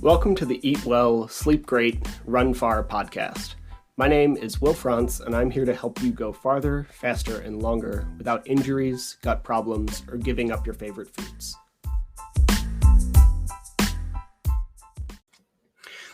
Welcome to the Eat Well, Sleep Great, Run Far podcast. My name is Will Frantz, and I'm here to help you go farther, faster, and longer without injuries, gut problems, or giving up your favorite foods.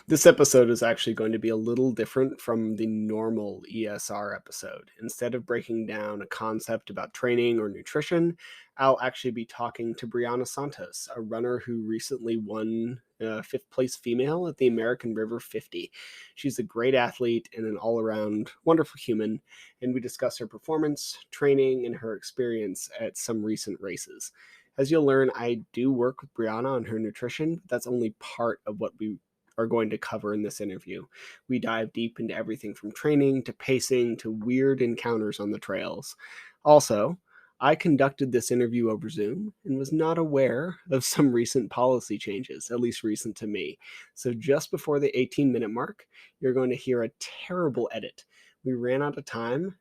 This episode is actually going to be a little different from the normal ESR episode. Instead of breaking down a concept about training or nutrition, I'll actually be talking to Brianna Santos, a runner who recently won fifth place female at the American River 50. She's a great athlete and an all-around wonderful human, and we discuss her performance, training, and her experience at some recent races. As you'll learn, I do work with Brianna on her nutrition, but that's only part of what we are going to cover in this interview. We dive deep into everything from training to pacing to weird encounters on the trails. Also, I conducted this interview over Zoom and was not aware of some recent policy changes, at least recent to me. So just before the 18-minute mark, you're going to hear a terrible edit. We ran out of time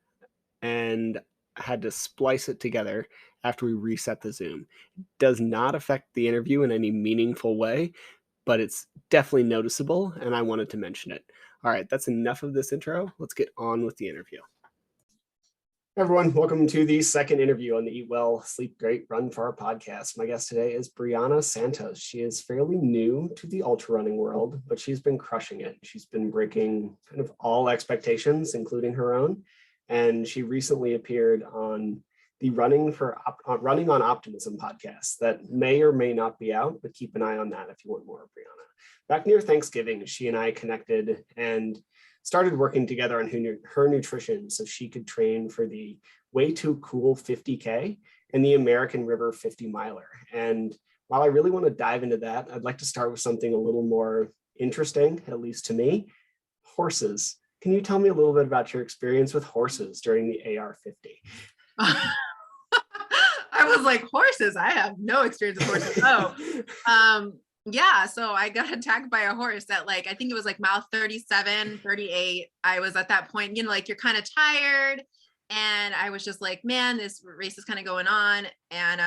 and had to splice it together after we reset the Zoom. It does not affect the interview in any meaningful way, but it's definitely noticeable, and I wanted to mention it. All right, that's enough of this intro. Let's get on with the interview. Hey everyone, welcome to the second interview on the Eat Well, Sleep Great, Run Far podcast. My guest today is Brianna Santos. She is fairly new to the ultra running world, but she's been crushing it. She's been breaking kind of all expectations, including her own, and she recently appeared on the Running on Optimism podcast that may or may not be out, but keep an eye on that if you want more of Brianna. Back near Thanksgiving, she and I connected and started working together on her nutrition so she could train for the Way Too Cool 50K and the American River 50 miler. And while I really want to dive into that, I'd like to start with something a little more interesting, at least to me, horses. Can you tell me a little bit about your experience with horses during the AR50? I was like, horses? I have no experience with horses. Yeah, so I got attacked by a horse at I think it was mile 37, 38. I was at that point, you're kind of tired. And I was just like, man, this race is kind of going on. And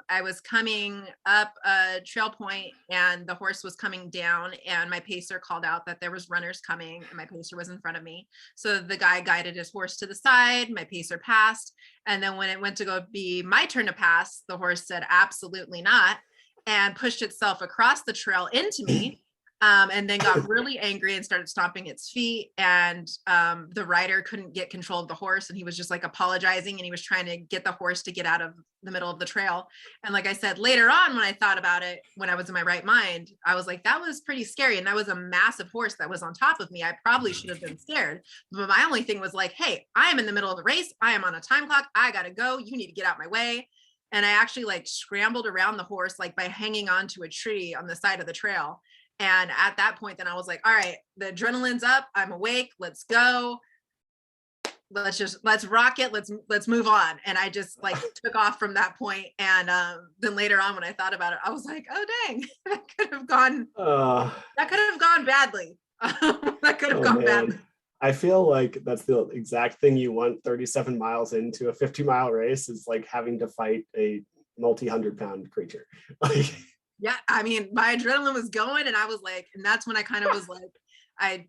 I was coming up a trail point and the horse was coming down and my pacer called out that there was runners coming and my pacer was in front of me. So the guy guided his horse to the side, my pacer passed. And then when it went to go be my turn to pass, the horse said, absolutely not, and pushed itself across the trail into me. And then got really angry and started stomping its feet. And the rider couldn't get control of the horse. And he was just apologizing. And he was trying to get the horse to get out of the middle of the trail. And like I said, later on, when I thought about it, when I was in my right mind, I was like, that was pretty scary. And that was a massive horse that was on top of me. I probably should have been scared. But my only thing was hey, I am in the middle of the race. I am on a time clock. I got to go. You need to get out my way. And I actually scrambled around the horse, by hanging onto a tree on the side of the trail. And at that point, then I was like, all right, the adrenaline's up. I'm awake. Let's go. Let's rock it. Let's move on. And I just took off from that point. And then later on, when I thought about it, I was like, oh, dang, that could have gone badly. That could have gone badly. I feel like that's the exact thing you want 37 miles into a 50-mile race is having to fight a multi-100-pound creature. Yeah, I mean, my adrenaline was going and I was and that's when I kind of was I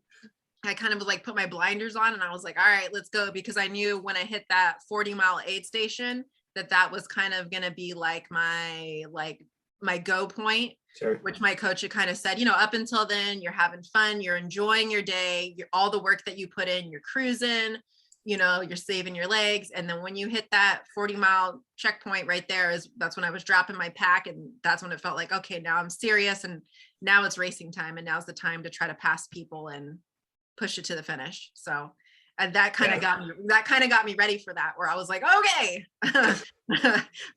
kind of was put my blinders on and I was like, all right, let's go. Because I knew when I hit that 40-mile aid station, that was kind of going to be my go point, sure. Which my coach had kind of said, up until then, you're having fun, you're enjoying your day, all the work that you put in, you're cruising, you're saving your legs. And then when you hit that 40-mile checkpoint right there, that's when I was dropping my pack. And that's when it felt like, okay, now I'm serious. And now it's racing time. And now's the time to try to pass people and push it to the finish. So that kind of got me ready for that, where I was like, okay,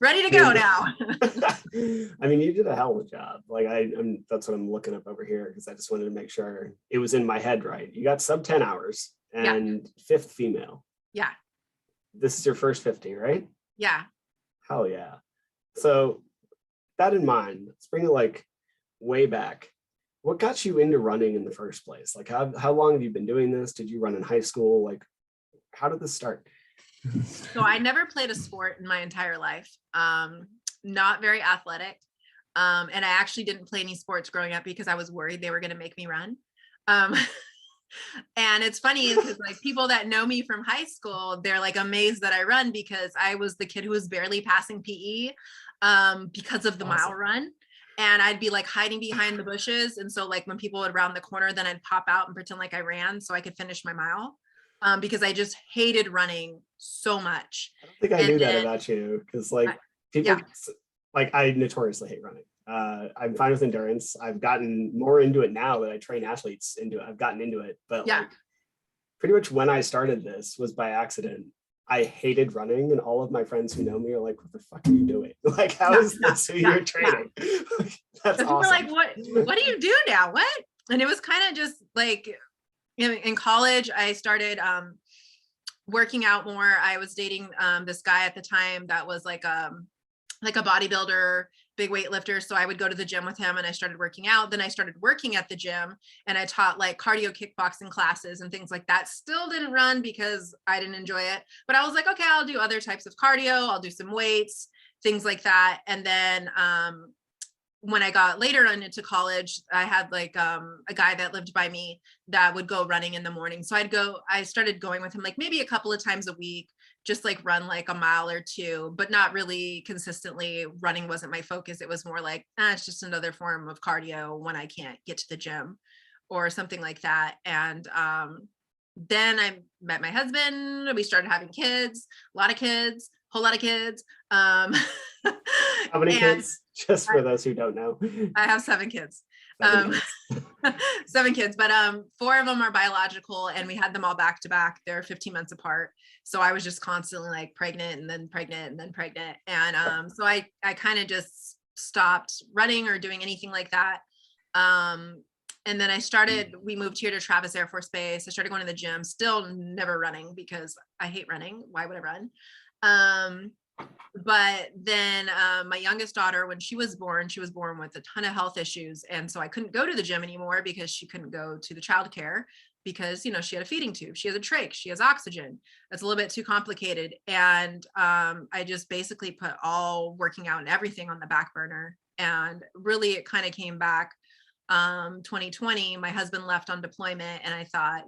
ready to go now. I mean, you did a hell of a job. That's what I'm looking up over here, because I just wanted to make sure it was in my head right. You got sub 10 hours. And fifth female. Yeah. This is your first 50, right? Yeah. Hell yeah. So that in mind, let's bring it way back. What got you into running in the first place? How long have you been doing this? Did you run in high school? How did this start? So I never played a sport in my entire life. Not very athletic. And I actually didn't play any sports growing up because I was worried they were going to make me run. Um, and it's funny because like people that know me from high school, they're like amazed that I run because I was the kid who was barely passing PE because of the mile Awesome. run. And I'd be like hiding behind the bushes. And so like when people would round the corner, then I'd pop out and pretend like I ran so I could finish my mile because I just hated running so much. I don't think I And knew that then, about you because I, like yeah, people like I notoriously hate running. I'm fine with endurance. I've gotten more into it now that I train athletes into it. I've gotten into it, but yeah, like pretty much when I started this was by accident. I hated running, and all of my friends who know me are like, "What the fuck are you doing? Like, how yeah, is yeah, this who yeah, you're yeah. training?" That's So people are awesome. like, what do you do now? What? And it was kind of just like in college, I started working out more. I was dating this guy at the time that was like a bodybuilder, big weightlifter. So I would go to the gym with him and I started working out. Then I started working at the gym and I taught like cardio kickboxing classes and things like that. Still didn't run because I didn't enjoy it. But I was like, okay, I'll do other types of cardio. I'll do some weights, things like that. And then when I got later on into college, I had like a guy that lived by me that would go running in the morning. So I started going with him like maybe a couple of times a week, just like run like a mile or two, but not really consistently. Running wasn't my focus. It was more like, it's just another form of cardio when I can't get to the gym or something like that. And then I met my husband. We started having kids, a lot of kids, whole lot of kids. How many And kids? Just for those who don't know, I have 7 kids. seven Um, kids. 7 kids, but 4 of them are biological and we had them all back to back. They're 15 months apart. So I was just constantly like pregnant and then pregnant and then pregnant. And so I kind of just stopped running or doing anything like that. And then we moved here to Travis Air Force Base. I started going to the gym, still never running because I hate running. Why would I run? Um, but then my youngest daughter, when she was born with a ton of health issues, and so I couldn't go to the gym anymore because she couldn't go to the childcare because she had a feeding tube, she has a trach, she has oxygen. That's a little bit too complicated, and I just basically put all working out and everything on the back burner. And really, it kind of came back 2020. My husband left on deployment and I thought,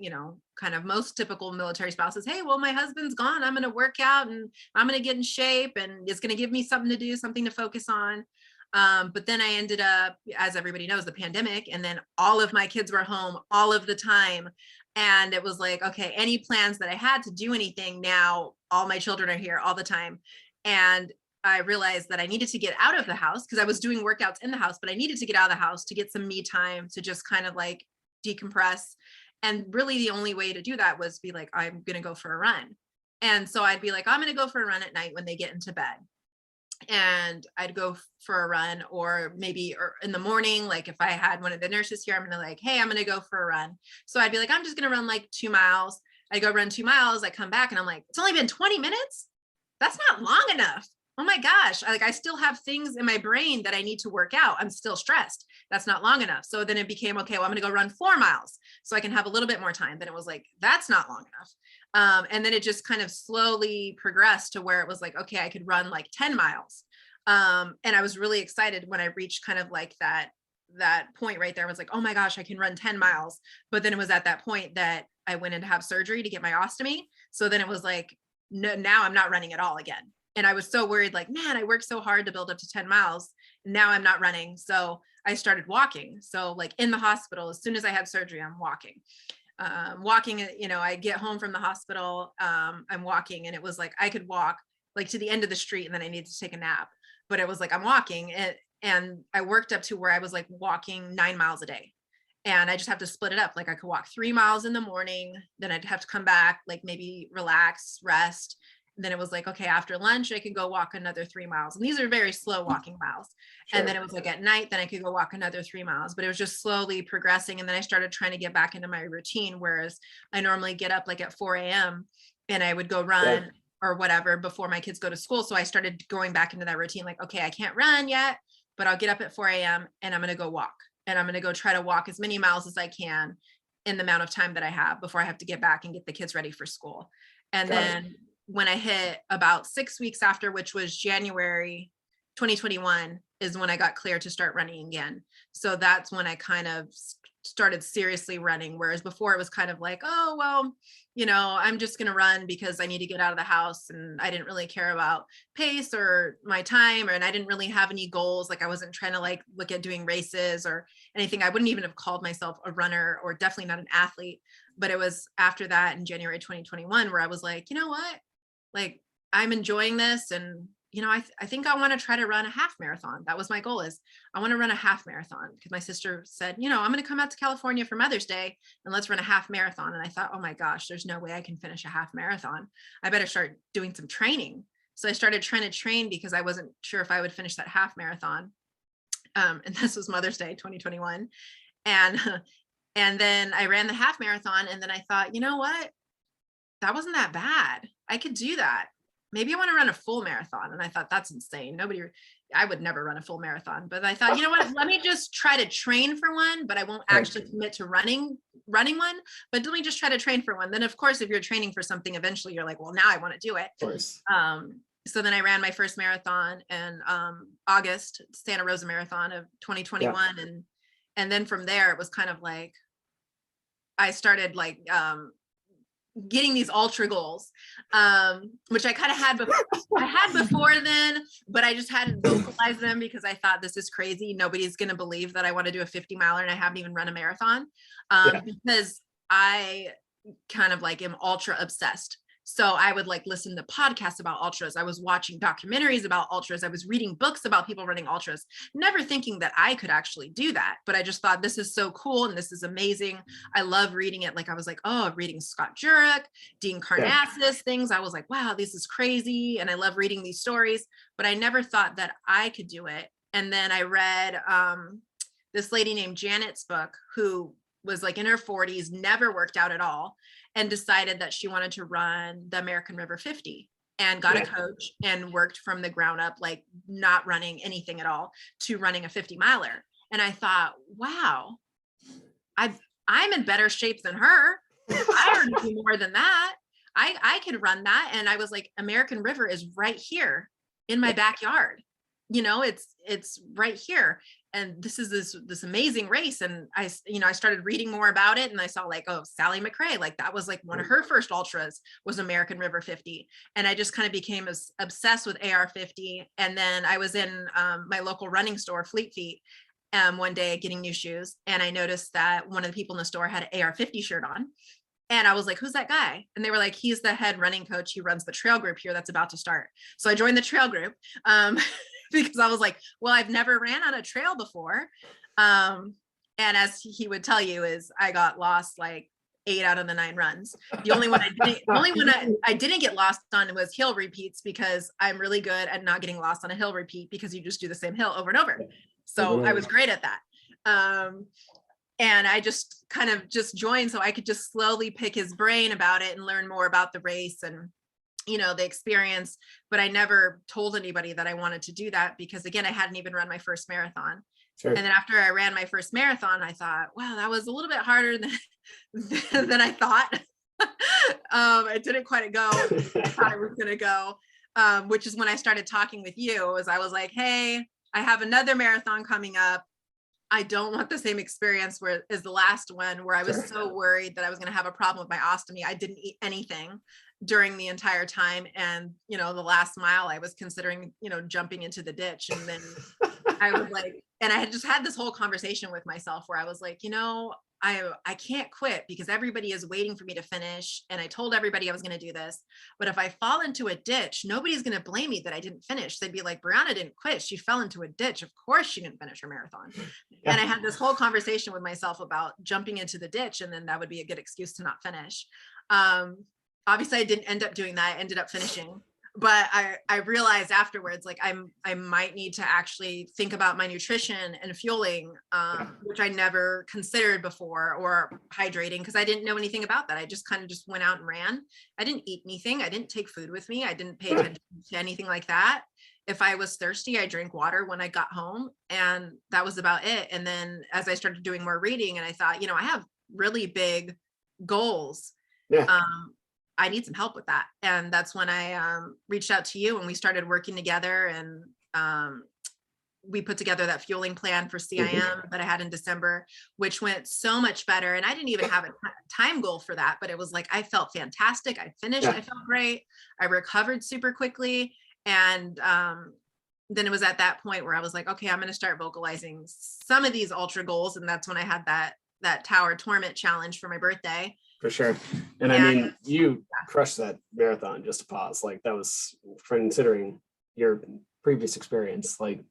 kind of most typical military spouses, hey, well, my husband's gone, I'm going to work out and I'm going to get in shape and it's going to give me something to do, something to focus on. But then I ended up, as everybody knows, the pandemic, and then all of my kids were home all of the time. And it was like, okay, any plans that I had to do anything, now all my children are here all the time. And I realized that I needed to get out of the house because I was doing workouts in the house, but I needed to get out of the house to get some me time to just kind of like decompress. And really the only way to do that was be like, I'm going to go for a run. And so I'd be like, I'm going to go for a run at night when they get into bed. And I'd go for a run, or maybe in the morning, like if I had one of the nurses here, I'm going to like, hey, I'm going to go for a run. So I'd be like, I'm just going to run like 2 miles. I go run 2 miles. I come back and I'm like, it's only been 20 minutes. That's not long enough. Oh my gosh. I still have things in my brain that I need to work out. I'm still stressed. That's not long enough. So then it became, okay, well, I'm going to go run 4 miles so I can have a little bit more time. Then it was like, that's not long enough. And then it just kind of slowly progressed to where it was like, okay, I could run like 10 miles. And I was really excited when I reached kind of like that point right there. I was like, oh my gosh, I can run 10 miles. But then it was at that point that I went in to have surgery to get my ostomy. So then it was like, no, now I'm not running at all again. And I was so worried, like, man, I worked so hard to build up to 10 miles. Now I'm not running. So I started walking. So like in the hospital, as soon as I had surgery, I'm walking. I get home from the hospital, I'm walking, and it was like I could walk like to the end of the street and then I needed to take a nap. But it was like I'm walking, and I worked up to where I was like walking 9 miles a day. And I just have to split it up. Like I could walk 3 miles in the morning, then I'd have to come back, like maybe relax, rest. And then it was like, okay, after lunch, I could go walk another 3 miles. And these are very slow walking miles. Sure. And then it was like at night, then I could go walk another 3 miles, but it was just slowly progressing. And then I started trying to get back into my routine. Whereas I normally get up like at 4 a.m. and I would go run or whatever before my kids go to school. So I started going back into that routine. Like, okay, I can't run yet, but I'll get up at 4 a.m. and I'm going to go walk. And I'm going to go try to walk as many miles as I can in the amount of time that I have before I have to get back and get the kids ready for school. And then when I hit about 6 weeks after, which was January 2021 is when I got clear to start running again. So that's when I kind of started seriously running. Whereas before it was kind of like, oh, well, I'm just going to run because I need to get out of the house. And I didn't really care about pace or my time, and I didn't really have any goals. Like I wasn't trying to like look at doing races or anything. I wouldn't even have called myself a runner, or definitely not an athlete. But it was after that in January 2021 where I was like, you know what? Like I'm enjoying this, and I think I want to try to run a half marathon. That was my goal, is I want to run a half marathon, because my sister said, I'm going to come out to California for Mother's Day and let's run a half marathon. And I thought, oh my gosh, there's no way I can finish a half marathon. I better start doing some training. So I started trying to train because I wasn't sure if I would finish that half marathon. And this was Mother's Day 2021. And and then I ran the half marathon, and then I thought, you know what? That wasn't that bad. I could do that. Maybe I want to run a full marathon. And I thought, that's insane. I would never run a full marathon. But I thought, you know what? Let me just try to train for one, but I won't actually commit to running one. But let me just try to train for one. Then, of course, if you're training for something, eventually you're like, well, now I want to do it. Of course. So then I ran my first marathon in August, Santa Rosa Marathon of 2021. Yeah. And then from there, it was kind of like, I started like getting these ultra goals, which I kind of had before then, but I just hadn't vocalized them because I thought, this is crazy. Nobody's going to believe that I want to do a 50 miler and I haven't even run a marathon, because I kind of like am ultra obsessed. So I would like listen to podcasts about ultras. I was watching documentaries about ultras. I was reading books about people running ultras, never thinking that I could actually do that. But I just thought, this is so cool and this is amazing. I love reading it. Like I was like, oh, reading Scott Jurek, Dean Karnazes, things. I was like, wow, this is crazy. And I love reading these stories, but I never thought that I could do it. And then I read this lady named Janet's book, who was like in her 40s, never worked out at all, and decided that she wanted to run the American River 50, and got a coach and worked from the ground up, like not running anything at all to running a 50 miler. And I thought, wow, I'm in better shape than her. I already do more than that. I could run that. And I was like, American River is right here in my backyard. It's right here. And this is this amazing race. And I started reading more about it, and I saw like, oh, Sally McRae, like that was like one of her first ultras was American River 50. And I just kind of became obsessed with AR 50. And then I was in my local running store, Fleet Feet, one day getting new shoes. And I noticed that one of the people in the store had an AR 50 shirt on. And I was like, who's that guy? And they were like, he's the head running coach. He runs the trail group here that's about to start. So I joined the trail group. Because I was like, well, I've never ran on a trail before. And as he would tell you, is I got lost like 8 out of the 9 runs. The only one I didn't get lost on was hill repeats, because I'm really good at not getting lost on a hill repeat, because you just do the same hill over and over. So I was great at that. And I just kind of just joined so I could just slowly pick his brain about it and learn more about the race and the experience. But I never told anybody that I wanted to do that, because again, I hadn't even run my first marathon. Sure. And then after I ran my first marathon, I thought, wow, that was a little bit harder than I thought. It didn't quite go I thought it was going to go, which is when I started talking with you. As I was like, hey, I have another marathon coming up. I don't want the same experience as the last one, where I was so worried that I was going to have a problem with my ostomy. I didn't eat anything during the entire time. And, the last mile I was considering, jumping into the ditch. And then I was like, and I had just had this whole conversation with myself where I was like, I can't quit, because everybody is waiting for me to finish. And I told everybody I was going to do this, but if I fall into a ditch, nobody's going to blame me that I didn't finish. They'd be like, Brianna didn't quit. She fell into a ditch. Of course she didn't finish her marathon. Yeah. And I had this whole conversation with myself about jumping into the ditch, and then that would be a good excuse to not finish. Obviously I didn't end up doing that. I ended up finishing, but I realized afterwards, like I might need to actually think about my nutrition and fueling, which I never considered before, or hydrating, because I didn't know anything about that. I just kind of just went out and ran. I didn't eat anything. I didn't take food with me. I didn't pay attention to anything like that. If I was thirsty, I drank water when I got home, and that was about it. And then as I started doing more reading, and I thought, I have really big goals. Yeah. I need some help with that. And that's when I reached out to you, and we started working together. And we put together that fueling plan for CIM that I had in December, which went so much better. And I didn't even have a time goal for that, but it was like, I felt fantastic. I finished, I felt great. I recovered super quickly. And then it was at that point where I was like, okay, I'm going to start vocalizing some of these ultra goals. And that's when I had that Tower Torment challenge for my birthday. For sure. And I mean, you crushed that marathon, just to pause. Like, that was, considering your previous experience, like,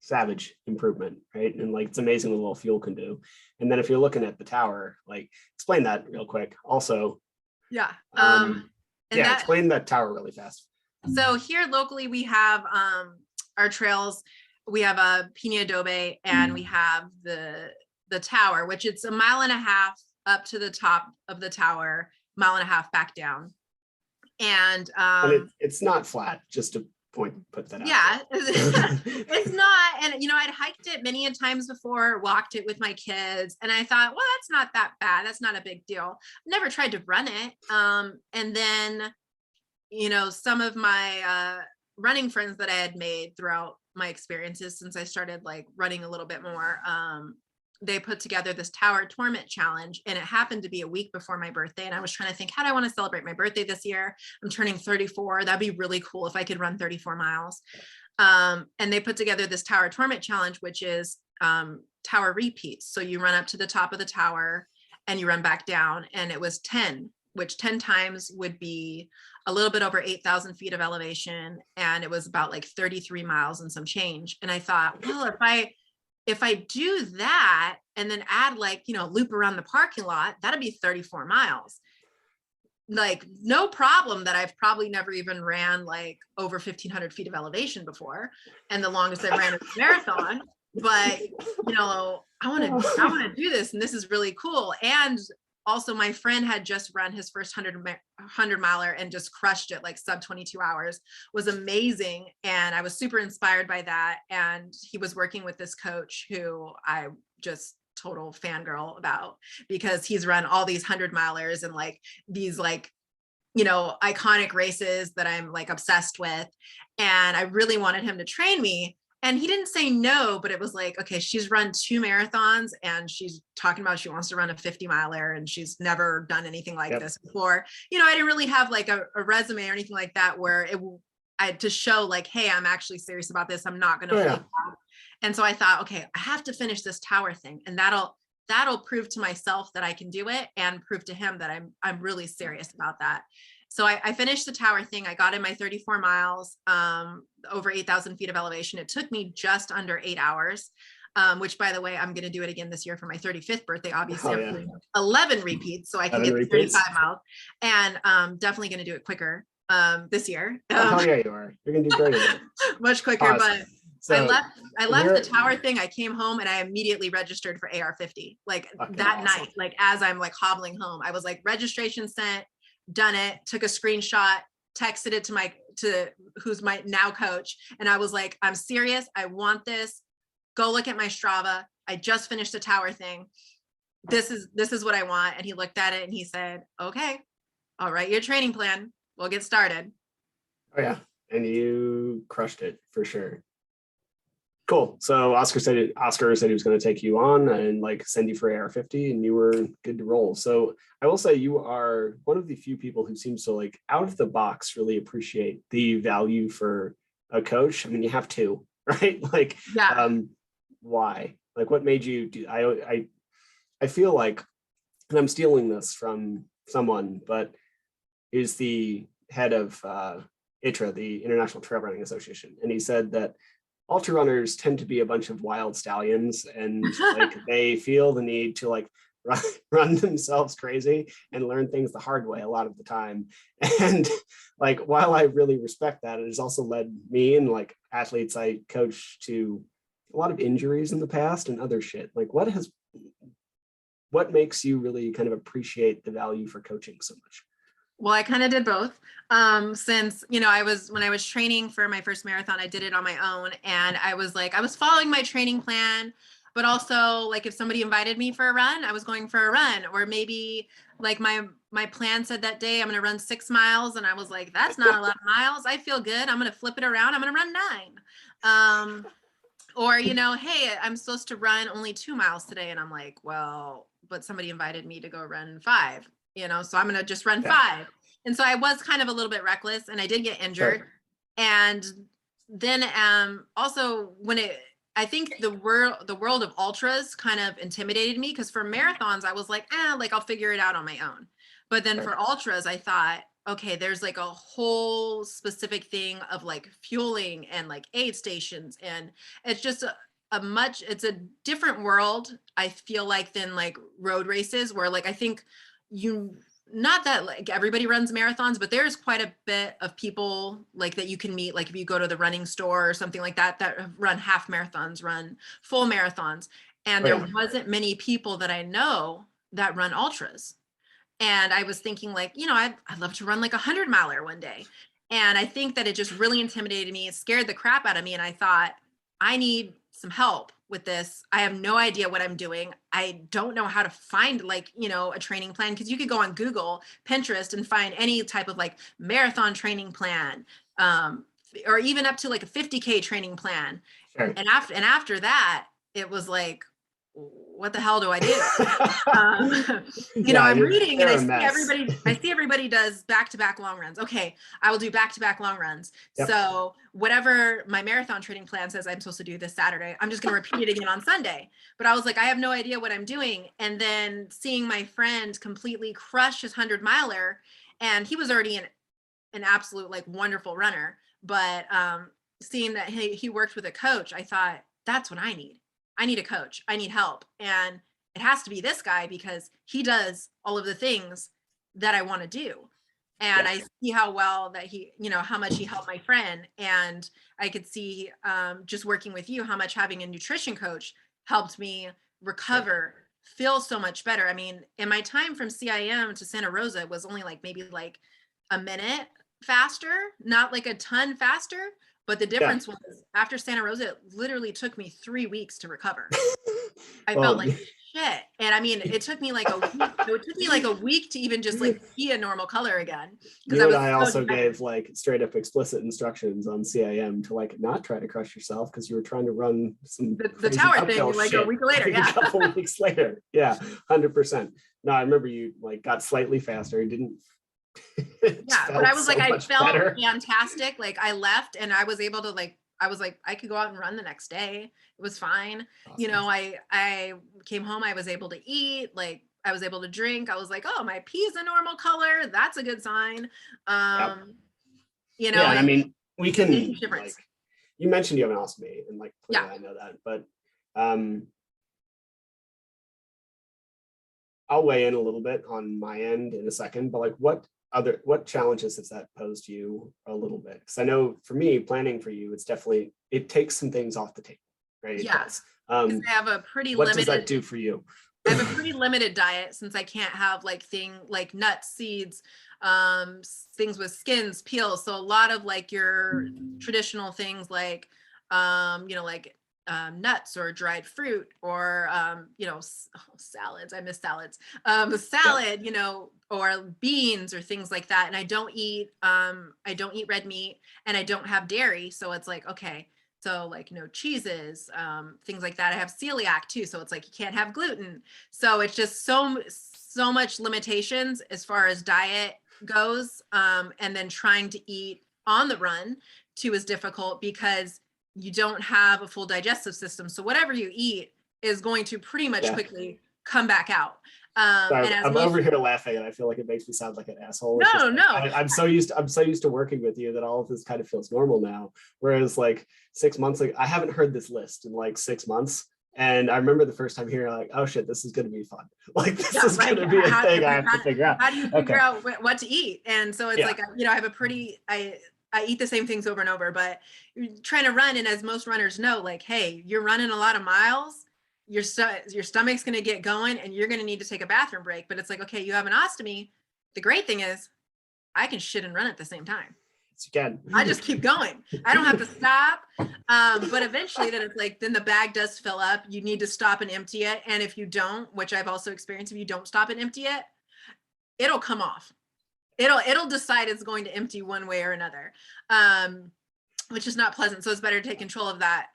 savage improvement, right? And like, it's amazing what a little fuel can do. And then if you're looking at the tower, like, explain that real quick. Also, explain that tower really fast. So here locally, we have our trails. We have a Pina Adobe, and we have the tower, which it's 1.5 miles up to the top of the tower, 1.5 miles back down. And it's not flat, just to put that out. Yeah, it's not. And I'd hiked it many a times before, walked it with my kids, and I thought, well, that's not that bad, that's not a big deal. Never tried to run it. And then some of my running friends that I had made throughout my experiences since I started like running a little bit more, they put together this Tower Torment challenge, and it happened to be a week before my birthday. And I was trying to think, how do I want to celebrate my birthday this year? I'm turning 34. That'd be really cool if I could run 34 miles. And they put together this Tower Torment challenge, which is tower repeats. So you run up to the top of the tower and you run back down. And it was 10, which 10 times would be a little bit over 8,000 feet of elevation. And it was about like 33 miles and some change. And I thought, well, if I do that and then add like, loop around the parking lot, that'd be 34 miles. Like, no problem that I've probably never even ran like over 1,500 feet of elevation before. And the longest I ran is a marathon, but I want to do this. And this is really cool. And also my friend had just run his first 100 miler and just crushed it, like sub 22 hours, was amazing. And I was super inspired by that. And he was working with this coach who I just total fangirl about, because he's run all these 100 milers and like these like, iconic races that I'm like obsessed with. And I really wanted him to train me. And he didn't say no, but it was like, okay, she's run 2 marathons and she's talking about she wants to run a 50 miler and she's never done anything like this before. I didn't really have like a resume or anything like that where I had to show like, hey, I'm actually serious about this. I'm not going to flake out. And so I thought, okay, I have to finish this tower thing, and that'll prove to myself that I can do it, and prove to him that I'm really serious about that. So I finished the tower thing. I got in my 34 miles, over 8,000 feet of elevation. It took me just under 8 hours, which, by the way, I'm going to do it again this year for my 35th birthday. Obviously, I'm doing 11 repeats so I can get to 35 miles, and definitely going to do it quicker this year. Oh, yeah, you are. You're going to do great. Much quicker, awesome. But so I left the tower thing. I came home and I immediately registered for AR50, like that night, like as I'm like hobbling home. I was like, registration sent, done it, took a screenshot, texted it to who's my now coach. And I was like, I'm serious. I want this. Go look at my Strava. I just finished the tower thing. This is what I want. And he looked at it and he said, okay, I'll write your training plan. We'll get started. Oh yeah. And you crushed it for sure. Cool. So Oscar said he was going to take you on and like send you for AR50, and you were good to roll. So I will say you are one of the few people who seems to like out of the box really appreciate the value for a coach. I mean, you have to, right? Like, why? Like, what made you do? I feel like, and I'm stealing this from someone, but is the head of ITRA, the International Trail Running Association, and he said that ultra runners tend to be a bunch of wild stallions, and like they feel the need to like run themselves crazy and learn things the hard way a lot of the time. And like, while I really respect that, it has also led me and like athletes I coach to a lot of injuries in the past and other shit. Like, what makes you really kind of appreciate the value for coaching so much? Well, I kind of did both. Since, when I was training for my first marathon, I did it on my own, and I was following my training plan. but also like if somebody invited me for a run, I was going for a run. Or maybe like my plan said that day I'm going to run 6 miles, and I was like, that's not a lot of miles. I feel good. I'm going to flip it around. I'm going to run 9. Or, hey, I'm supposed to run only 2 miles today. And I'm like, well, but somebody invited me to go run 5, so I'm going to just run 5. And so I was kind of a little bit reckless, and I did get injured. Sure. And then also I think the world of ultras kind of intimidated me, because for marathons, I was like, like I'll figure it out on my own. But then for ultras, I thought, okay, there's like a whole specific thing of like fueling and like aid stations. And it's just it's a different world, I feel like, than like road races, where like, I think not that like everybody runs marathons, but there's quite a bit of people like that you can meet, like if you go to the running store or something like that have run half marathons, run full marathons. And there wasn't many people that I know that run ultras. And I was thinking like, I'd love to run like 100-miler one day. And I think that it just really intimidated me. It scared the crap out of me. And I thought, I need some help with this. I have no idea what I'm doing. I don't know how to find like, a training plan, because you could go on Google, Pinterest, and find any type of like marathon training plan, or even up to like a 50K training plan. Sure. And after that, it was like, what the hell do I do? I'm reading and I see everybody does back-to-back long runs. Okay, I will do back-to-back long runs. Yep. So whatever my marathon training plan says I'm supposed to do this Saturday, I'm just going to repeat it again on Sunday. But I was like, I have no idea what I'm doing. And then seeing my friend completely crush his 100-miler, and he was already an absolute like wonderful runner. But seeing that he worked with a coach, I thought, that's what I need. I need a coach. I need help. And it has to be this guy, because he does all of the things that I want to do. And I see how well that he, how much he helped my friend. And I could see just working with you, how much having a nutrition coach helped me recover, feel so much better. I mean, in my time from CIM to Santa Rosa was only like maybe like a minute faster, not like a ton faster. But the difference was after Santa Rosa, it literally took me 3 weeks to recover. I felt like shit. And I mean, it took me like a week to even just like see a normal color again. You and I also gave like straight up explicit instructions on CIM to like not try to crush yourself, because you were trying to run some the tower thing like a week later. Like a couple weeks later. Yeah, 100%. No, I remember you like got slightly faster. Didn't. But I was like, I felt fantastic. Like I left and I was able to like, I was like, I could go out and run the next day. It was fine. Awesome. I came home, I was able to eat, like I was able to drink. I was like, oh, my pee is a normal color. That's a good sign. And I mean, we can, like, you mentioned you have an awesome mate, and like, clearly I know that, but I'll weigh in a little bit on my end in a second, but like what challenges has that posed to you a little bit? Because I know for me, planning for you, it takes some things off the table, right? Yes. I have a pretty limited. What does that do for you? I have a pretty limited diet, since I can't have like nuts, seeds, things with skins, peels. So a lot of like your traditional things like, like nuts or dried fruit or, salads. I miss salads. Salad, or beans or things like that. And I don't eat red meat, and I don't have dairy. So it's like, okay, so like no cheeses, things like that. I have celiac too. So it's like, you can't have gluten. So it's just so much limitations as far as diet goes. And then trying to eat on the run too is difficult, because you don't have a full digestive system. So whatever you eat is going to pretty much quickly come back out. Sorry, and I'm over here laughing, and I feel like it makes me sound like an asshole. No. I'm so used to working with you that all of this kind of feels normal now. Whereas like 6 months ago, I haven't heard this list in like 6 months. And I remember the first time hearing, like, oh shit, this is going to be fun. Like this is going to be a thing I have to figure out. How do you figure out what to eat? And so it's like, I have I eat the same things over and over, but you're trying to run. And as most runners know, like, hey, you're running a lot of miles, your stomach's going to get going, and you're going to need to take a bathroom break. But it's like, okay, you have an ostomy. The great thing is I can shit and run at the same time. Again, I just keep going. I don't have to stop. But eventually then it's like, then the bag does fill up. You need to stop and empty it. And if you don't, which I've also experienced, if you don't stop and empty it, it'll come off. It'll decide it's going to empty one way or another. Which is not pleasant. So it's better to take control of that.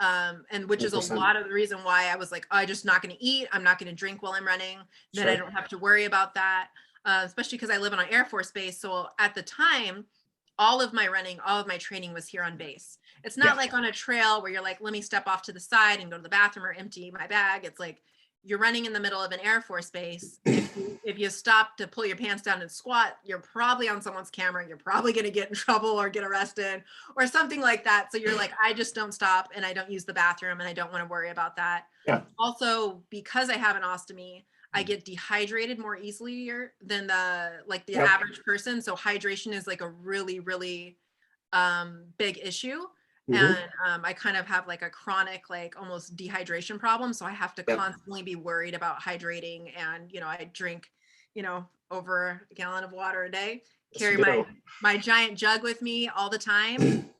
And which is a 100%. lot of the reason why I was like, oh, I'm just not going to eat. I'm not going to drink while I'm running. Then I Sure. don't have to worry about that. Especially because I live on an Air Force base. So at the time, all of my running, all of my training was here on base. It's not Yeah. like on a trail where you're like, let me step off to the side and go to the bathroom or empty my bag. It's like you're running in the middle of an Air Force base. If you stop to pull your pants down and squat, you're probably on someone's camera. You're probably going to get in trouble or get arrested or something like that. So you're like, I just don't stop and I don't use the bathroom and I don't want to worry about that. Yeah. Also, because I have an ostomy, I get dehydrated more easily than the Yep. average person. So hydration is like a really, really big issue. Mhm. And I kind of have like a chronic, like almost dehydration problem. So I have to Yep. constantly be worried about hydrating. And, I drink, over a gallon of water a day, Yes, you carry do. my giant jug with me all the time.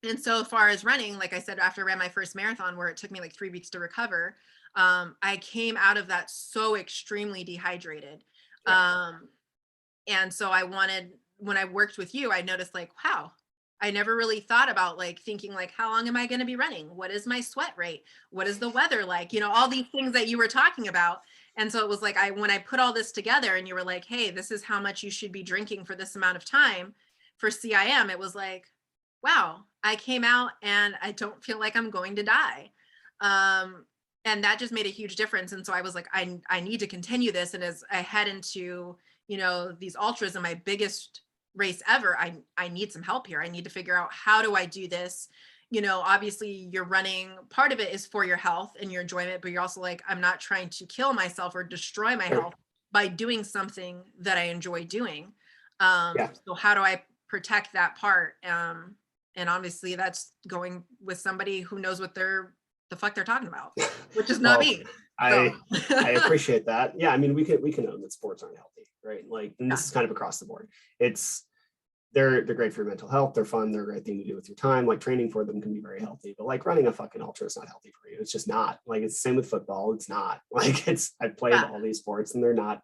And so far as running, like I said, after I ran my first marathon where it took me like 3 weeks to recover, I came out of that so extremely dehydrated. Yeah. And so when I worked with you, I noticed like, wow, I never really thought about like thinking like, how long am I going to be running? What is my sweat rate? What is the weather like? All these things that you were talking about. And so it was like, when I put all this together and you were like, hey, this is how much you should be drinking for this amount of time for CIM, it was like, wow, I came out and I don't feel like I'm going to die. And that just made a huge difference. And so I was like, I need to continue this. And as I head into, these ultras and my biggest race ever, I need some help here. I need to figure out, how do I do this? Obviously you're running, part of it is for your health and your enjoyment, but you're also like, I'm not trying to kill myself or destroy my Sure. health by doing something that I enjoy doing. Yeah. So how do I protect that part? And obviously that's going with somebody who knows what the fuck they're talking about, which is not Well, me. So I appreciate that. Yeah, I mean, we can own that sports aren't healthy, right? Like, and this yeah, is kind of across the board. It's they're great for your mental health. They're fun. They're a great thing to do with your time. Like training for them can be very healthy, but like running a fucking ultra is not healthy for you. It's just not. Like it's the same with football. It's not. Like I've played yeah, all these sports and they're not.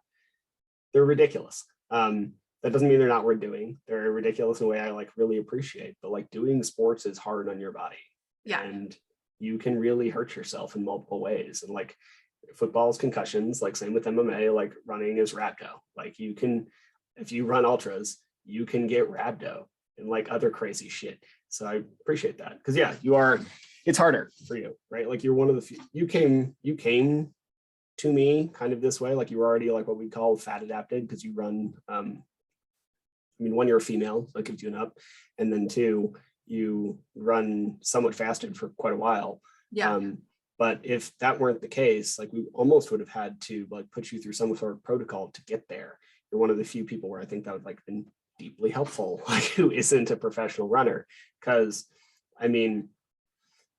They're ridiculous. That doesn't mean they're not worth doing. They're ridiculous in a way I like really appreciate. But like doing sports is hard on your body, yeah, and you can really hurt yourself in multiple ways. And like football is concussions, like same with MMA, like running is rhabdo. Like you can, if you run ultras, you can get rhabdo and like other crazy shit. So I appreciate that. Cause yeah, it's harder for you, right? Like you're one of the few, you came to me kind of this way. Like you were already like what we call fat adapted because you run, I mean, one, you're a female, so that gives you an up. And then two, you run somewhat fasted for quite a while. yeah, Um, but if that weren't the case, like we almost would have had to like put you through some sort of protocol to get there. You're one of the few people where I think that would like been deeply helpful, like who isn't a professional runner. Cause I mean,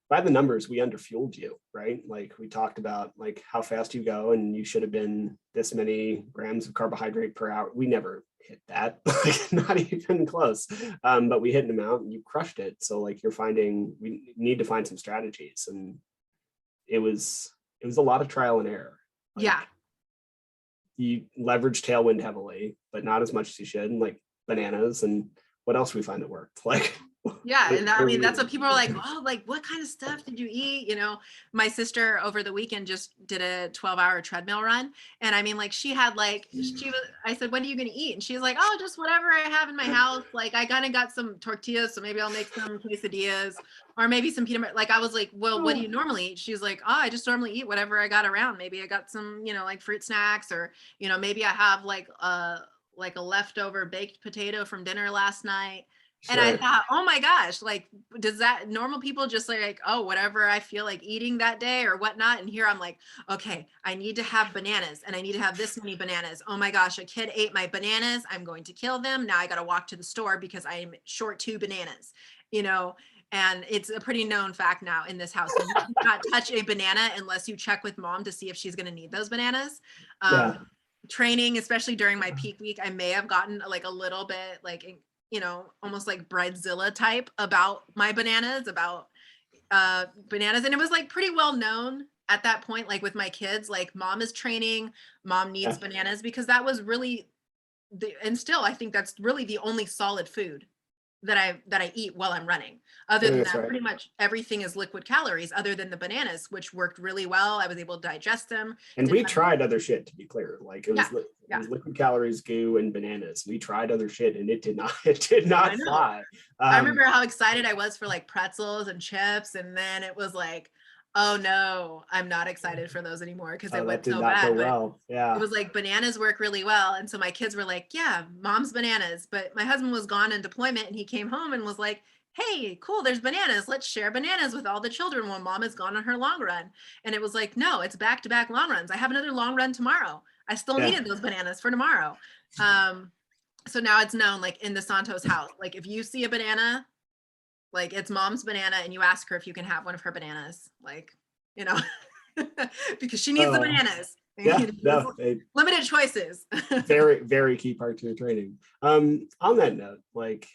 by the numbers, we underfueled you, right? Like we talked about like how fast you go and you should have been this many grams of carbohydrate per hour. We never hit that, like not even close. But we hit an amount and you crushed it. So like we need to find some strategies. And it was a lot of trial and error. Like yeah. you leverage tailwind heavily, but not as much as you should. And like bananas and what else we find that worked. Like Yeah. And I mean, that's we what people are like, oh, like, what kind of stuff did you eat? My sister over the weekend just did a 12-hour treadmill run. And I mean, like, I said, what are you going to eat? And she's like, oh, just whatever I have in my house. Like, I kind of got some tortillas, so maybe I'll make some quesadillas or maybe some peanut butter. Like, I was like, well, what do you normally eat? She's like, oh, I just normally eat whatever I got around. Maybe I got some, like fruit snacks or, maybe I have like a leftover baked potato from dinner last night. And I sure. thought, oh my gosh, like, does that normal people just like, oh, whatever I feel like eating that day or whatnot? And here I'm like, okay, I need to have bananas and I need to have this many bananas. Oh my gosh, a kid ate my bananas. I'm going to kill them. Now I got to walk to the store because I am short 2 bananas, you know? And it's a pretty known fact now in this house. You do not touch a banana unless you check with mom to see if she's going to need those bananas. Yeah. Training, especially during my peak week, I may have gotten like a little bit like, almost like bridezilla type about my bananas, about bananas, and it was like pretty well known at that point, like with my kids, like mom is training, mom needs Yeah. bananas, because that was really and still I think that's really the only solid food that I eat while I'm running. I Other think than that's that, right. pretty much everything is liquid calories other than the bananas, which worked really well. I was able to digest them. And Didn't we have, tried other shit, to be clear. Like yeah, it yeah. was liquid calories, goo, and bananas. We tried other shit, and it did not it did not I know. fly. I remember how excited I was for like pretzels and chips, and then it was like, oh no, I'm not excited for those anymore because it That went did so not go bad. But well. it Yeah. was like bananas work really well. And so my kids were like, yeah, mom's bananas. But my husband was gone in deployment and he came home and was like, hey, cool, there's bananas. Let's share bananas with all the children while mom is gone on her long run. And it was like, no, it's back to back long runs. I have another long run tomorrow. I still Yeah. needed those bananas for tomorrow. Um, so now it's known, like in the Santos house, like if you see a banana, like it's mom's banana and you ask her if you can have one of her bananas, like, you know, because she needs the Oh, bananas. yeah. No, it, Limited choices. very, very key part to the training. On that note, like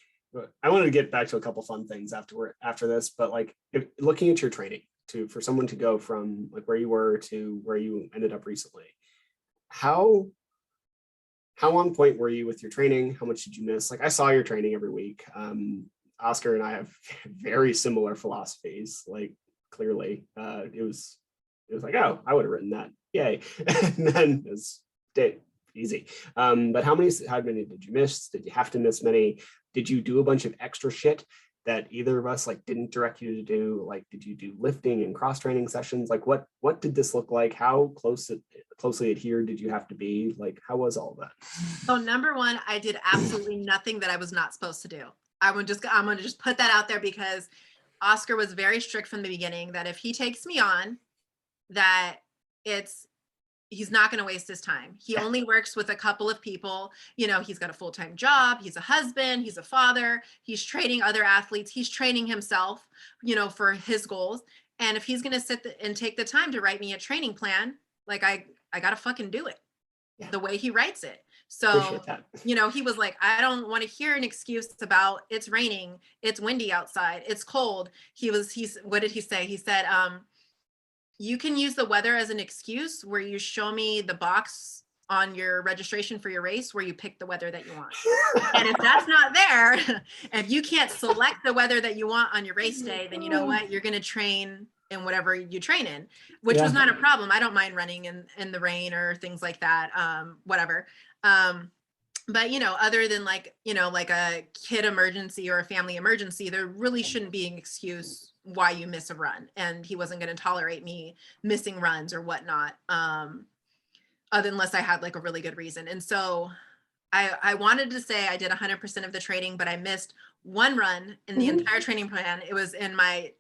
I wanted to get back to a couple fun things after this, but like looking at your training to for someone to go from like where you were to where you ended up recently, how on point were you with your training? How much did you miss? Like I saw your training every week. Oscar and I have very similar philosophies. Like clearly, it was like, oh, I would have written that. Yay. And then it's easy. But how many did you miss? Did you have to miss many? Did you do a bunch of extra shit that either of us like didn't direct you to do? Like, did you do lifting and cross training sessions? Like what did this look like? How closely adhered did you have to be? Like, how was all that? So number one, I did absolutely nothing that I was not supposed to do. I'm going to just put that out there because Oscar was very strict from the beginning that if he takes me on, that it's he's not going to waste his time. He Yeah. only works with a couple of people. You know, he's got a full-time job. He's a husband. He's a father. He's training other athletes. He's training himself, you know, for his goals. And if he's going to and take the time to write me a training plan, like I got to fucking do it Yeah. the way he writes it. Appreciate So, that. you know, he was like, I don't want to hear an excuse about it's raining, it's windy outside, it's cold. What did he say? He said, you can use the weather as an excuse where you show me the box on your registration for your race where you pick the weather that you want. And if that's not there, if you can't select the weather that you want on your race day, then you know what? You're going to train in whatever you train in, which was Yeah. not a problem. I don't mind running in the rain or things like that. Whatever. But you know, other than like, you know, like a kid emergency or a family emergency, there really shouldn't be an excuse why you miss a run. And he wasn't going to tolerate me missing runs or whatnot. Other unless I had like a really good reason. And so I wanted to say I did 100% of the training, but I missed one run in the Mhm. entire training plan. It was in my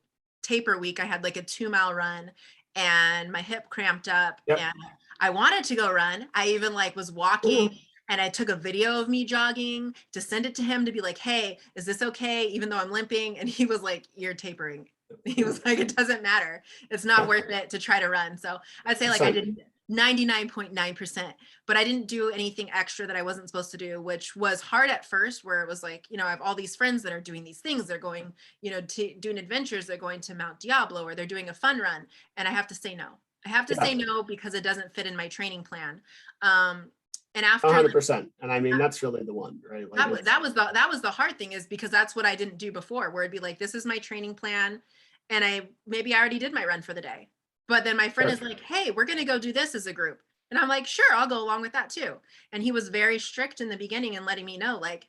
taper week. I had like a 2 mile run and my hip cramped up Yep. and I wanted to go run. I even like was walking Mhm. and I took a video of me jogging to send it to him to be like, hey, is this okay? Even though I'm limping. And he was like, you're tapering. He was like, it doesn't matter. It's not worth it to try to run. So I'd say like I did 99.9%, but I didn't do anything extra that I wasn't supposed to do, which was hard at first, where it was like, you know, I have all these friends that are doing these things. They're going, you know, to doing adventures. They're going to Mount Diablo or they're doing a fun run. And I have to say no. I have to Yeah. say no because it doesn't fit in my training plan. And after 100%. And I mean, that's really the one, right? Like it's that was the hard thing is because that's what I didn't do before, where it'd be like, this is my training plan. And maybe I already did my run for the day. But then my friend sure. is like, hey, we're going to go do this as a group. And I'm like, sure, I'll go along with that too. And he was very strict in the beginning and letting me know, like,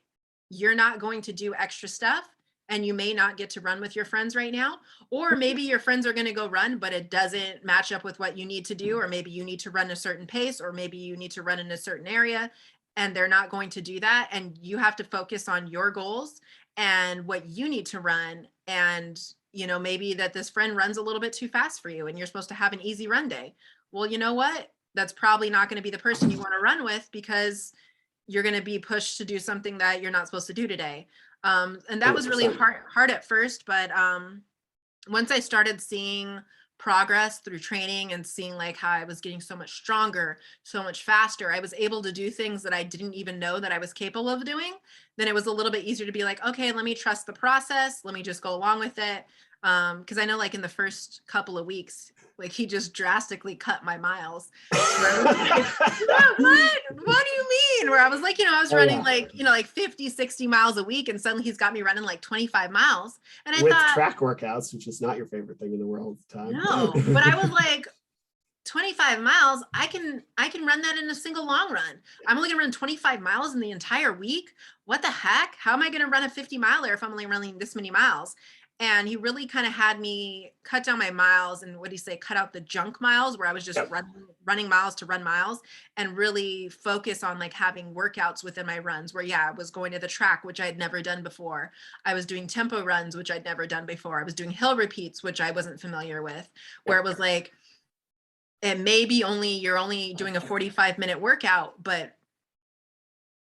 you're not going to do extra stuff and you may not get to run with your friends right now. Or maybe your friends are going to go run, but it doesn't match up with what you need to do. Or maybe you need to run a certain pace, or maybe you need to run in a certain area and they're not going to do that. And you have to focus on your goals and what you need to run. And, you know, maybe that this friend runs a little bit too fast for you and you're supposed to have an easy run day. Well, you know what? That's probably not going to be the person you want to run with because you're going to be pushed to do something that you're not supposed to do today. And that was really 100%. hard at first, but once I started seeing progress through training and seeing like how I was getting so much stronger, so much faster, I was able to do things that I didn't even know that I was capable of doing. Then it was a little bit easier to be like, okay, let me trust the process. Let me just go along with it. Because I know like in the first couple of weeks, like he just drastically cut my miles. Where I was like, what do you mean? Where I was like, I was Oh running yeah. like, like 50, 60 miles a week, and suddenly he's got me running like 25 miles. And I With thought, track workouts, which is not your favorite thing in the world at the no, but I was time. like, 25 miles, I can run that in a single long run. I'm only gonna run 25 miles in the entire week. What the heck? How am I gonna run a 50 miler if I'm only running this many miles? And he really kind of had me cut down my miles, and what do you say, cut out the junk miles where I was just Yep. running miles to run miles, and really focus on like having workouts within my runs where, yeah, I was going to the track, which I had never done before. I was doing tempo runs, which I'd never done before. I was doing hill repeats, which I wasn't familiar with, where Yep. it was like, and maybe you're only doing a 45-minute workout, but